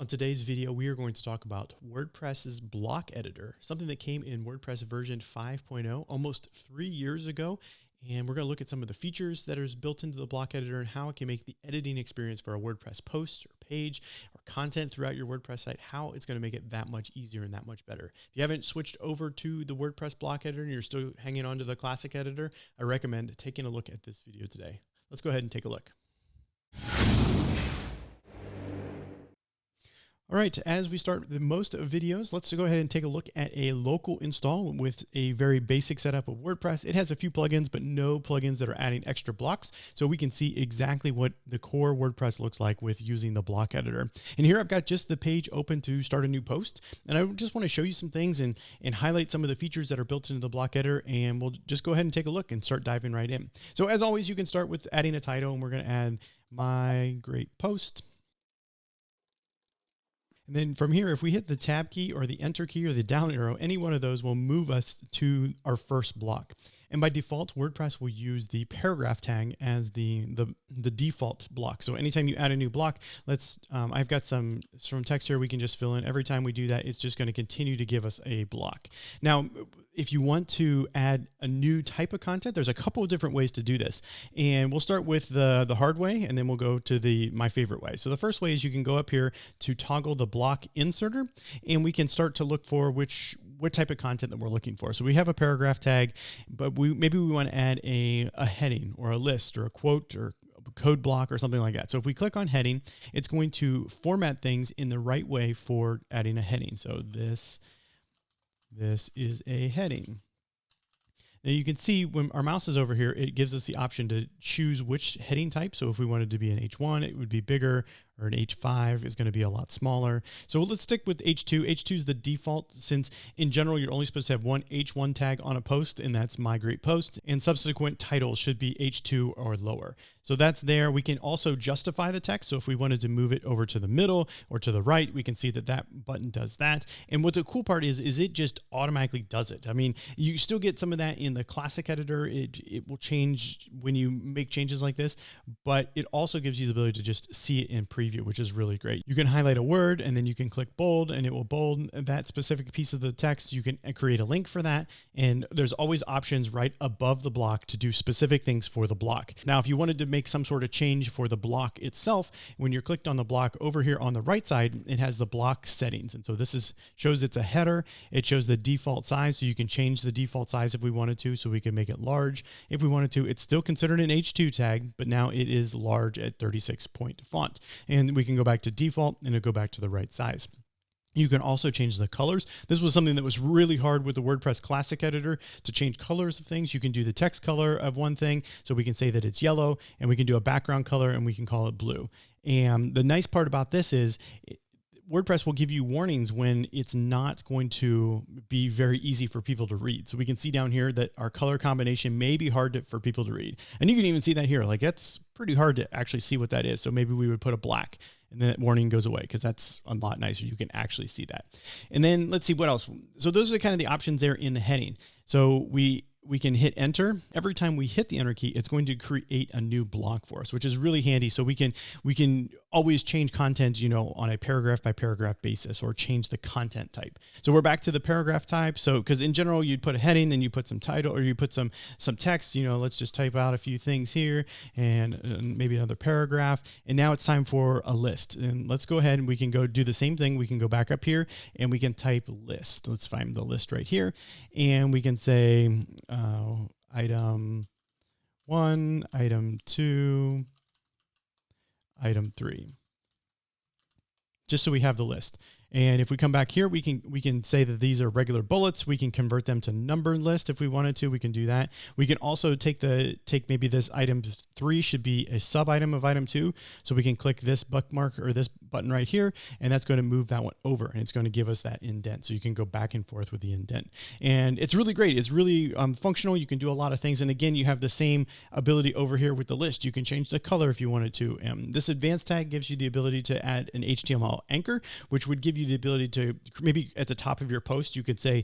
On today's video, we are going to talk about WordPress's block editor, something that came in WordPress version 5.0 almost 3 years ago. And we're going to look at some of the features that are built into the block editor and how it can make the editing experience for a WordPress post or page or content throughout your WordPress site, how it's going to make it that much easier and that much better. If you haven't switched over to the WordPress block editor and you're still hanging on to the classic editor, I recommend taking a look at this video today. Let's go ahead and take a look. All right, as we start the most videos, let's go ahead and take a look at a local install with a very basic setup of WordPress. It has a few plugins, but no plugins that are adding extra blocks. So we can see exactly what the core WordPress looks like with using the block editor. And here I've got just the page open to start a new post. And I just want to show you some things and highlight some of the features that are built into the block editor. And we'll just go ahead and take a look and start diving right in. So as always, you can start with adding a title, and we're going to add My Great Post. And then from here, if we hit the tab key or the enter key or the down arrow, any one of those will move us to our first block. And by default, WordPress will use the paragraph tag as the default block. So anytime you add a new block, I've got some text here we can just fill in. Every time we do that, it's just going to continue to give us a block. Now, if you want to add a new type of content, there's a couple of different ways to do this. And we'll start with the hard way, and then we'll go to my favorite way. So the first way is you can go up here to toggle the block inserter, and we can start to look for what type of content that we're looking for. So we have a paragraph tag, but maybe we want to add a heading or a list or a quote or a code block or something like that. So if we click on heading, it's going to format things in the right way for adding a heading. So this is a heading. Now you can see when our mouse is over here, it gives us the option to choose which heading type. So if we wanted to be an H1, it would be bigger, or an H5 is going to be a lot smaller. So let's stick with H2. H2 is the default, since in general, you're only supposed to have one H1 tag on a post, and that's My Great Post, and subsequent titles should be H2 or lower. So that's there. We can also justify the text. So if we wanted to move it over to the middle or to the right, we can see that button does that. And what the cool part is it just automatically does it. I mean, you still get some of that in the classic editor. It will change when you make changes like this, but it also gives you the ability to just see it in preview, which is really great. You can highlight a word and then you can click bold, and it will bold that specific piece of the text. You can create a link for that. And there's always options right above the block to do specific things for the block. Now, if you wanted to make some sort of change for the block itself, when you're clicked on the block over here on the right side, it has the block settings. And so this shows it's a header. It shows the default size. So you can change the default size if we wanted to, so we can make it large. If we wanted to, it's still considered an H2 tag, but now it is large at 36-point font. And we can go back to default and it'll go back to the right size. You can also change the colors. This was something that was really hard with the WordPress Classic Editor, to change colors of things. You can do the text color of one thing, so we can say that it's yellow, and we can do a background color and we can call it blue. And the nice part about this is WordPress will give you warnings when it's not going to be very easy for people to read. So we can see down here that our color combination may be hard for people to read. And you can even see that here, like it's pretty hard to actually see what that is. So maybe we would put a black, and then that warning goes away, because that's a lot nicer. You can actually see that. And then let's see what else. So those are kind of the options there in the heading. So we can hit enter. Every time we hit the enter key, it's going to create a new block for us, which is really handy. So we can always change content, on a paragraph by paragraph basis, or change the content type. So we're back to the paragraph type. So, because in general, you'd put a heading, then you put some title, or you put some text, let's just type out a few things here and maybe another paragraph. And now it's time for a list. And let's go ahead and we can go do the same thing. We can go back up here and we can type list. Let's find the list right here. And we can say, item 1, item 2, item 3, just so we have the list. And if we come back here, we can say that these are regular bullets. We can convert them to numbered list if we wanted to. We can do that. We can also take maybe this item 3 should be a sub item of item 2. So we can click this bookmark or this button right here, and that's going to move that one over, and it's going to give us that indent. So you can go back and forth with the indent, and it's really great. It's really functional. You can do a lot of things. And again, you have the same ability over here with the list. You can change the color if you wanted to. This advanced tag gives you the ability to add an HTML anchor, which would give you you the ability to maybe at the top of your post, you could say,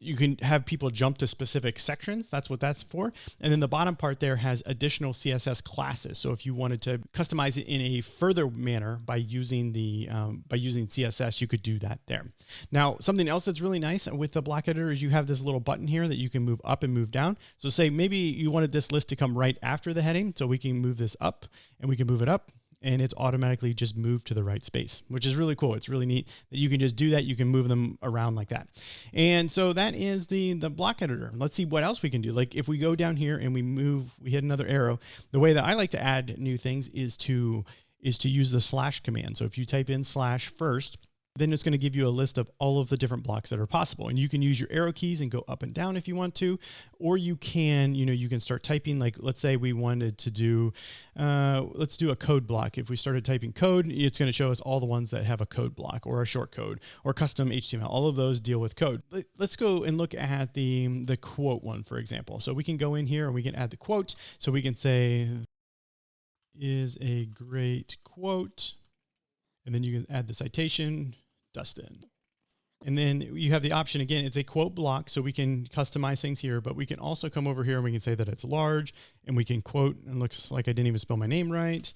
you can have people jump to specific sections. That's what that's for. And then the bottom part there has additional CSS classes. So if you wanted to customize it in a further manner by using CSS, you could do that there. Now, something else that's really nice with the block editor is you have this little button here that you can move up and move down. So say maybe you wanted this list to come right after the heading. So we can move this up and we can move it up, and it's automatically just moved to the right space, which is really cool. It's really neat that you can just do that. You can move them around like that. And so that is the block editor. Let's see what else we can do. Like if we go down here and we hit another arrow, the way that I like to add new things is to use the slash command. So if you type in slash first, then it's going to give you a list of all of the different blocks that are possible. And you can use your arrow keys and go up and down if you want to, or you can, you can start typing, like, let's say we wanted to do, let's do a code block. If we started typing code, it's going to show us all the ones that have a code block or a short code or custom HTML. All of those deal with code. Let's go and look at the quote one, for example. So we can go in here and we can add the quote. So we can say, is a great quote. And then you can add the citation, Dustin. And then you have the option, again, it's a quote block, so we can customize things here, but we can also come over here and we can say that it's large, and we can quote, and it looks like I didn't even spell my name right.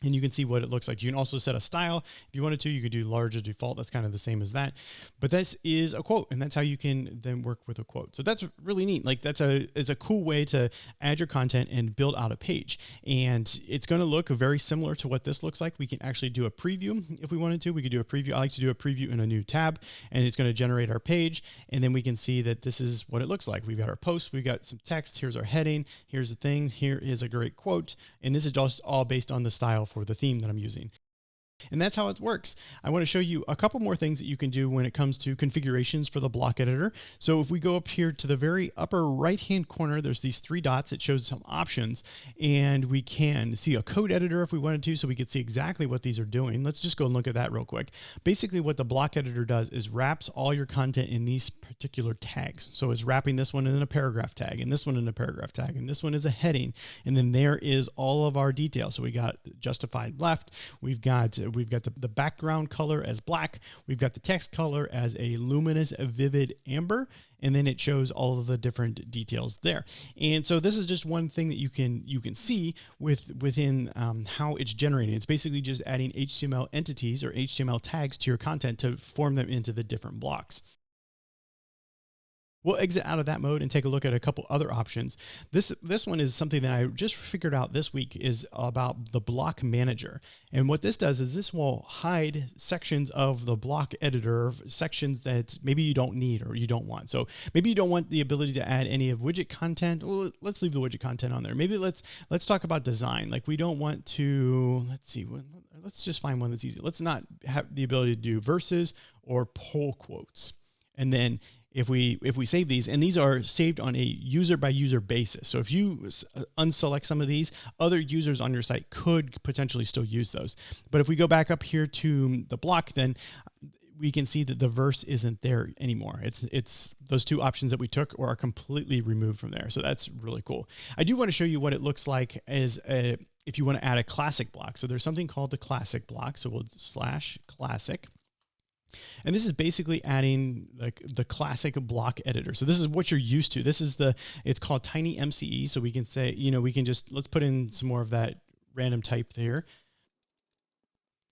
And you can see what it looks like. You can also set a style. If you wanted to, you could do large as default. That's kind of the same as that. But this is a quote, and that's how you can then work with a quote. So that's really neat. Like it's a cool way to add your content and build out a page. And it's going to look very similar to what this looks like. We can actually do a preview if we wanted to. We could do a preview. I like to do a preview in a new tab, and it's going to generate our page. And then we can see that this is what it looks like. We've got our post. We've got some text. Here's our heading. Here's the things. Here is a great quote. And this is just all based on the style for the theme that I'm using. And that's how it works. I want to show you a couple more things that you can do when it comes to configurations for the block editor. So if we go up here to the very upper right-hand corner, there's these three dots. It shows some options, and we can see a code editor if we wanted to, so we could see exactly what these are doing. Let's just go and look at that real quick. Basically, what the block editor does is wraps all your content in these particular tags. So it's wrapping this one in a paragraph tag, and this one in a paragraph tag, and this one is a heading, and then there is all of our details. So we got justified left, we've got the background color as black. We've got the text color as a luminous, vivid amber, and then it shows all of the different details there. And so this is just one thing that you can see within how it's generating. It's basically just adding HTML entities or HTML tags to your content to form them into the different blocks. We'll exit out of that mode and take a look at a couple other options. This one is something that I just figured out this week, is about the block manager. And what this does is this will hide sections of the block editor, sections that maybe you don't need or you don't want. So maybe you don't want the ability to add any of widget content. Well, let's leave the widget content on there. Maybe let's talk about design. Like we don't want to, let's just find one that's easy. Let's not have the ability to do verses or pull quotes. And then if we save these, and these are saved on a user by user basis. So if you unselect some of these, other users on your site could potentially still use those. But if we go back up here to the block, then we can see that the verse isn't there anymore. It's those two options that we took are completely removed from there. So that's really cool. I do want to show you what it looks like as if you want to add a classic block. So there's something called the classic block. So we'll /classic. And this is basically adding like the classic block editor. So this is what you're used to. It's called Tiny MCE. So we can say, we can just, let's put in some more of that random type there.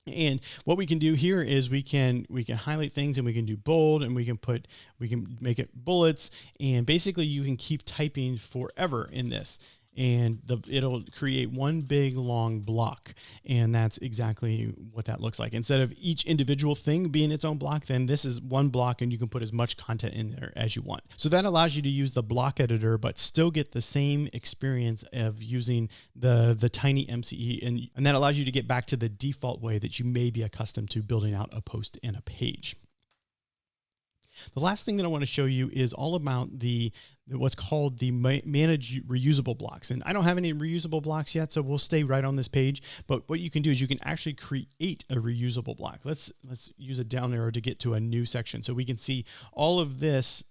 And what we can do here is we can highlight things, and we can do bold, and we can make it bullets, and basically you can keep typing forever in this. And it'll create one big long block. And that's exactly what that looks like. Instead of each individual thing being its own block, then this is one block, and you can put as much content in there as you want. So that allows you to use the block editor, but still get the same experience of using the Tiny MCE. And that allows you to get back to the default way that you may be accustomed to building out a post and a page. The last thing that I want to show you is all about what's called the manage reusable blocks. And I don't have any reusable blocks yet, so we'll stay right on this page. But what you can do is you can actually create a reusable block. Let's use a down arrow to get to a new section. So we can see all of this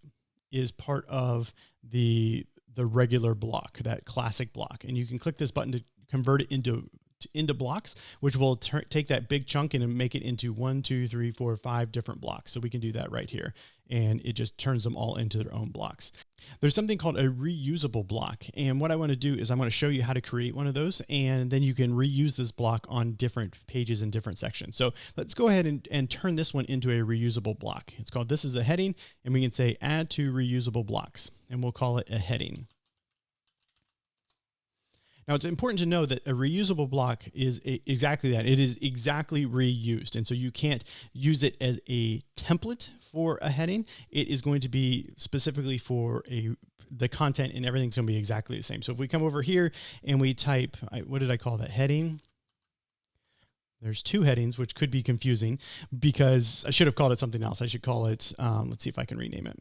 is part of the regular block, that classic block. And you can click this button to convert it into into blocks, which will take that big chunk and make it into 1, 2, 3, 4, 5 different blocks. So we can do that right here. And it just turns them all into their own blocks. There's something called a reusable block. And what I want to do is I want to show you how to create one of those, and then you can reuse this block on different pages and different sections. So let's go ahead and turn this one into a reusable block. It's called, this is a heading, and we can say add to reusable blocks, and we'll call it a heading. Now, it's important to know that a reusable block is exactly that. It is exactly reused. And so you can't use it as a template for a heading. It is going to be specifically for the content, and everything's going to be exactly the same. So if we come over here and we type, what did I call that? Heading. There's 2 headings, which could be confusing because I should have called it something else. I should call it, let's see if I can rename it.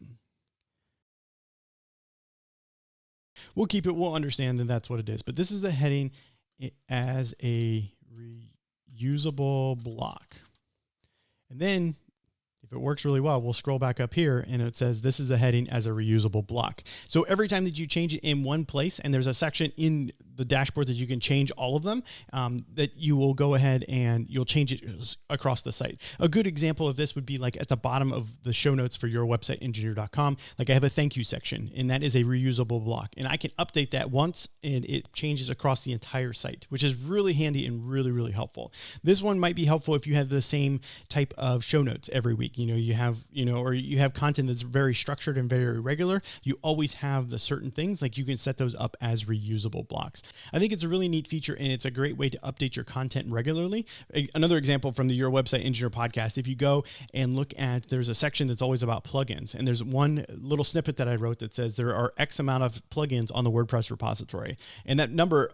We'll keep it, we'll understand that that's what it is. But this is a heading as a reusable block. And then if it works really well, we'll scroll back up here and it says this is a heading as a reusable block. So every time that you change it in one place, and there's a section in the dashboard that you can change all of them, that you will go ahead and you'll change it across the site. A good example of this would be like at the bottom of the show notes for yourwebsiteengineer.com. Like I have a thank you section, and that is a reusable block. And I can update that once and it changes across the entire site, which is really handy and really, really helpful. This one might be helpful if you have the same type of show notes every week. You have content that's very structured and very regular. You always have the certain things, like you can set those up as reusable blocks. I think it's a really neat feature, and it's a great way to update your content regularly. Another example from the Your Website Engineer podcast, if you go and look at, there's a section that's always about plugins, and there's one little snippet that I wrote that says there are X amount of plugins on the WordPress repository, and that number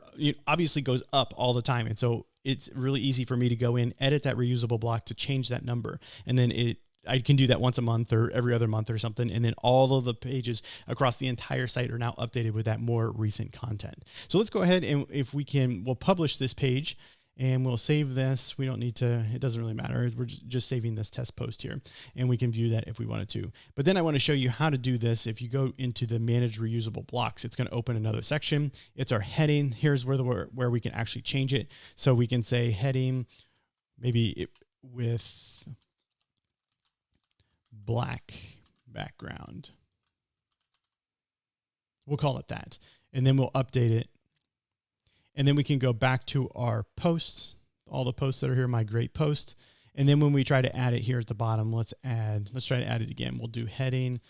obviously goes up all the time. And so it's really easy for me to go in, edit that reusable block to change that number, and then I can do that once a month or every other month or something. And then all of the pages across the entire site are now updated with that more recent content. So let's go ahead and we'll publish this page and we'll save this. We don't need to, it doesn't really matter. We're just saving this test post here, and we can view that if we wanted to. But then I want to show you how to do this. If you go into the manage reusable blocks, it's going to open another section. It's our heading. Here's where we can actually change it. So we can say heading, maybe with black background. We'll call it that. And then we'll update it. And then we can go back to our posts, all the posts that are here, my great post. And then when we try to add it here at the bottom, let's try to add it again. We'll do heading,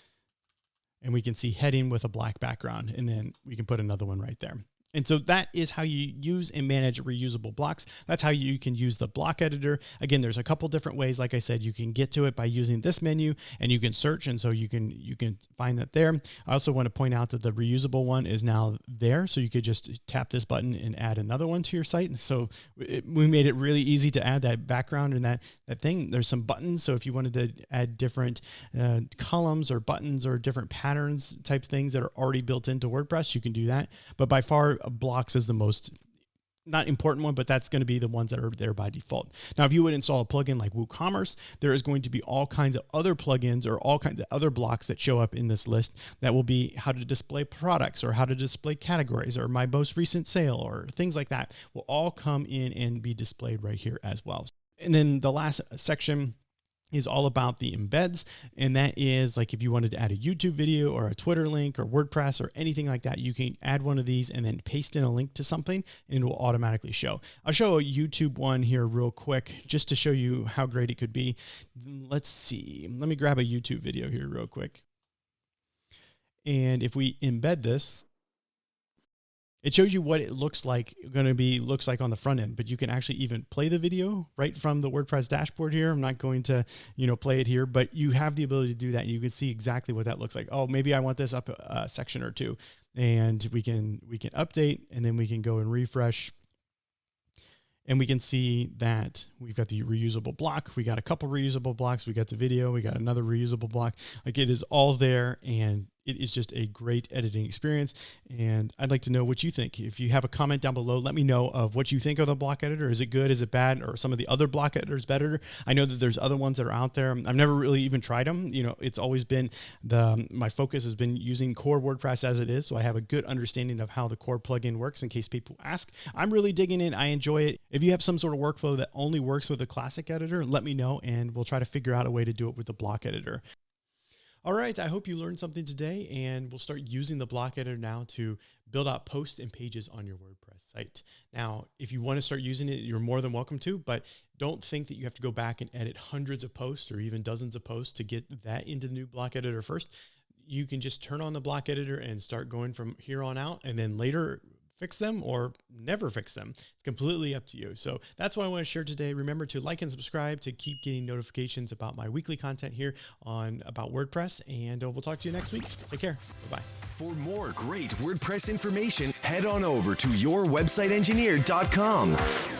and we can see heading with a black background. And then we can put another one right there. And so that is how you use and manage reusable blocks. That's how you can use the block editor. Again, there's a couple different ways. Like I said, you can get to it by using this menu, and you can search. And so you can find that there. I also want to point out that the reusable one is now there. So you could just tap this button and add another one to your site. And so we made it really easy to add that background and that thing. There's some buttons. So if you wanted to add different columns or buttons or different patterns type things that are already built into WordPress, you can do that. But by far, blocks is the most not important one, but that's going to be the ones that are there by default. Now, if you would install a plugin like WooCommerce, there is going to be all kinds of other plugins or all kinds of other blocks that show up in this list that will be how to display products or how to display categories or my most recent sale or things like that will all come in and be displayed right here as well. And then the last section is all about the embeds. And that is like if you wanted to add a YouTube video or a Twitter link or WordPress or anything like that, you can add one of these and then paste in a link to something and it will automatically show. I'll show a YouTube one here real quick just to show you how great it could be. Let's see. Let me grab a YouTube video here real quick. And if we embed this, it shows you what it looks like on the front end, but you can actually even play the video right from the WordPress dashboard here. I'm not going to, play it here, but you have the ability to do that. You can see exactly what that looks like. Oh, maybe I want this up a section or two, and we can update, and then we can go and refresh. And we can see that we've got the reusable block. We got a couple reusable blocks. We got the video. We got another reusable block. Like it is all there, and it is just a great editing experience. And I'd like to know what you think. If you have a comment down below, let me know of what you think of the block editor. Is it good? Is it bad? Or some of the other block editors better? I know that there's other ones that are out there. I've never really even tried them. You know, it's always been my focus has been using core WordPress as it is. So I have a good understanding of how the core plugin works in case people ask. I'm really digging in. I enjoy it. If you have some sort of workflow that only works with a classic editor, let me know and we'll try to figure out a way to do it with the block editor. All right, I hope you learned something today, and we'll start using the block editor now to build out posts and pages on your WordPress site. Now, if you want to start using it, you're more than welcome to, but don't think that you have to go back and edit hundreds of posts or even dozens of posts to get that into the new block editor first. You can just turn on the block editor and start going from here on out, and then later fix them or never fix them. It's completely up to you. So that's what I want to share today. Remember to like and subscribe to keep getting notifications about my weekly content here on About WordPress. And we'll talk to you next week. Take care. Bye-bye. For more great WordPress information, head on over to yourwebsiteengineer.com.